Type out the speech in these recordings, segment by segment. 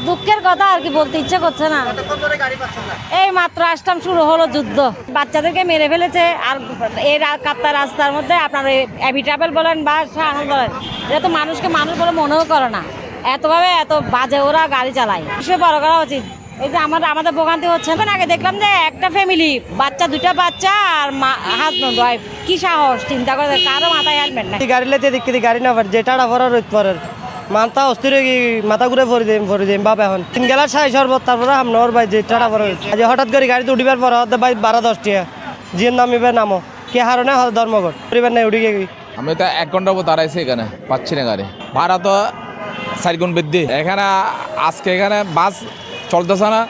দুঃখের কথা আর কি, বলতে ইচ্ছে করছে না। এই মাত্র আসলাম, শুরু হলো যুদ্ধ, বাচ্চাদেরকে মেরে ফেলেছে। আর এই কাপ্তাই রাস্তার মধ্যে আপনার অ্যাবি ট্রাভেল বলেন বা শাহানুর বলেন, এটা তো মানুষকে মানুষ বলে মনেও করে না, এতভাবে এত বাজে ওরা গাড়ি চালায়। বিষয় বড় করা উচিত। এই যে আমাদের ভোগান্তি হচ্ছে। আগে দেখলাম যে একটা ফ্যামিলি, দুটা বাচ্চা আর হাজব্যান্ড ওয়াইফ, কি সাহস, চিন্তা করে কারো মাথায় হেলমেট নাই। গাড়ি লেতে দেখতে গাড়ি না পারে, যেটা পড়ার রোদ পরের মাথা অস্থির মাথা ঘুরে ভরে দিম বাপ। এখন তিন গেলার সাই সর্বত, তারপরে হামনর ভাই যে টাটা পড়া হয়েছে হঠাৎ করে গাড়িতে উঠিবার পর ভাই 12-10 টিয়া জিয়ের নামিবে নামো কে হারনে ধর্মঘট পরিবার নাই উঠি গিয়ে। আমি তো 1 ঘন্টা মতো দাঁড়াইছি এখানে, পাচ্ছি না গাড়ি ভাড়া তো 4 গুণ বৃদ্ধি। এখানে আজকে এখানে বাস চলতেছে না,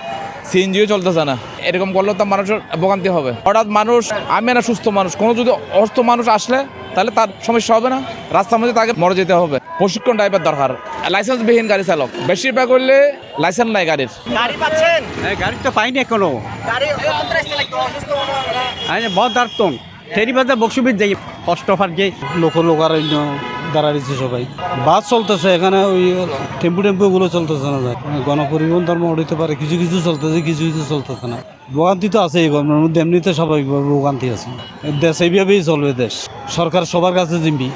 সিএনজিও চলতেছে না। এরকম করলে তো মানুষের ভোগান্তি হবে। হঠাৎ মানুষ, আমি না সুস্থ মানুষ, কোনো যদি অসুস্থ মানুষ আসলে তাহলে তার সমস্যা হবে না, রাস্তার মধ্যে তাকে মরে যেতে হবে। প্রশিক্ষণ টাইপের দরকার, লাইসেন্সবিহীন গাড়ি চালক বেশিরভাগ করলে লাইসেন্স নাই গাড়ির। গাড়ি পাচ্ছেন? গাড়ি তো পাইনি এখনো। বহুত দাঁড়তন ফেরি বাজে বকসুবির যাই কষ্ট ফার যাই লোকারণ্য দাঁড়াইছে সবাই। বাস চলতেছে এখানে, ওই টেম্পুগুলো চলতেছে না। গণপরিবহন ধর্ম উঠতে পারে, কিছু কিছু চলতেছে, কিছু কিছু চলতেছে না। ভোগান্তি তো আছে এই গরমের মধ্যে, এমনিতে স্বাভাবিকভাবে ভোগান্তি আছে। দেশ এইভাবেই চলবে, দেশ সরকার সবার কাছে জিম্বি।